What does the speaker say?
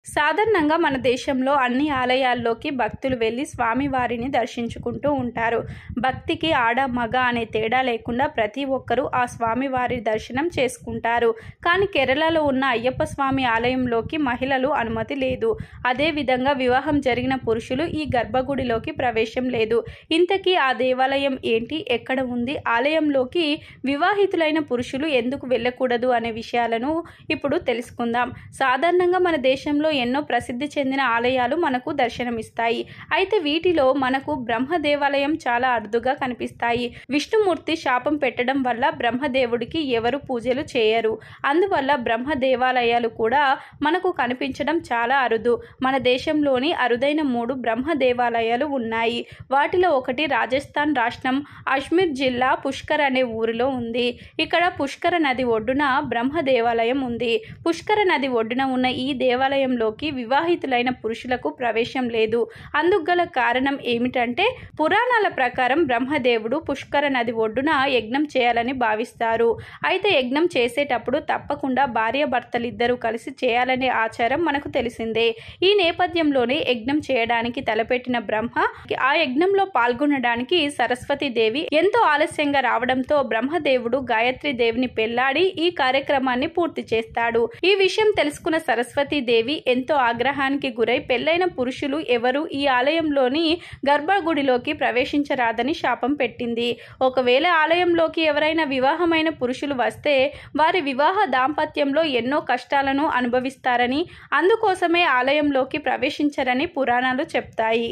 సాధారణంగా మన దేశంలో అన్ని ఆలయాల్లోకి భక్తులు వెళ్ళి స్వామివారిని దర్శించుకుంటూ ఉంటారు. భక్తికి ఆడ మగ అనే తేడా లేకుండా ప్రతి ఒక్కరూ ఆ స్వామివారి దర్శనం చేసుకుంటారు. కానీ కేరళలో ఉన్న అయ్యప్ప స్వామి ఆలయంలోకి మహిళలు అనుమతి లేదు. అదేవిధంగా వివాహం జరిగిన పురుషులు ఈ గర్భగుడిలోకి ప్రవేశం లేదు. ఇంతకీ ఆ దేవాలయం ఏంటి, ఎక్కడ ఉంది, ఆలయంలోకి వివాహితులైన పురుషులు ఎందుకు వెళ్ళకూడదు అనే విషయాలను ఇప్పుడు తెలుసుకుందాం. సాధారణంగా మన దేశంలో ఎన్నో ప్రసిద్ధి చెందిన ఆలయాలు మనకు దర్శనమిస్తాయి. అయితే వీటిలో మనకు బ్రహ్మ దేవాలయం చాలా అరుదుగా కనిపిస్తాయి. విష్ణుమూర్తి శాపం పెట్టడం వల్ల బ్రహ్మదేవుడికి ఎవరు పూజలు చేయరు. అందువల్ల బ్రహ్మ దేవాలయాలు కూడా మనకు కనిపించడం చాలా అరుదు. మన దేశంలోని అరుదైన 3 బ్రహ్మ దేవాలయాలు ఉన్నాయి. వాటిలో ఒకటి రాజస్థాన్ రాష్ట్రం అజ్మీర్ జిల్లా పుష్కర్ అనే ఊరిలో ఉంది. ఇక్కడ పుష్కర నది ఒడ్డున బ్రహ్మ దేవాలయం ఉంది. పుష్కర నది ఒడ్డున ఉన్న ఈ దేవాలయంలోకి వివాహితులైన పురుషులకు ప్రవేశం లేదు. అందుకు గల కారణం ఏమిటంటే, పురాణాల ప్రకారం బ్రహ్మదేవుడు పుష్కర నది ఒడ్డున యజ్ఞం చేయాలని భావిస్తారు. అయితే యజ్ఞం చేసేటప్పుడు తప్పకుండా భార్యాభర్తలిద్దరూ కలిసి చేయాలనే ఆచారం మనకు తెలిసిందే. ఈ నేపథ్యంలోనే యజ్ఞం చేయడానికి తలపెట్టిన బ్రహ్మ ఆ యజ్ఞంలో పాల్గొనడానికి సరస్వతీదేవి ఎంతో ఆలస్యంగా రావడంతో బ్రహ్మదేవుడు గాయత్రి దేవిని పెళ్లాడి ఈ కార్యక్రమాన్ని పూర్తి చేస్తాడు. ఈ విషయం తెలుసుకున్న సరస్వతీదేవి ఎంతో ఆగ్రహానికి గురై పెళ్లైన పురుషులు ఎవరు ఈ ఆలయంలోని గర్భగుడిలోకి ప్రవేశించరాదని శాపం పెట్టింది. ఒకవేళ ఆలయంలోకి ఎవరైనా వివాహమైన పురుషులు వస్తే వారి వివాహ దాంపత్యంలో ఎన్నో కష్టాలను అనుభవిస్తారని, అందుకోసమే ఆలయంలోకి ప్రవేశించరని పురాణాలు చెప్తాయి.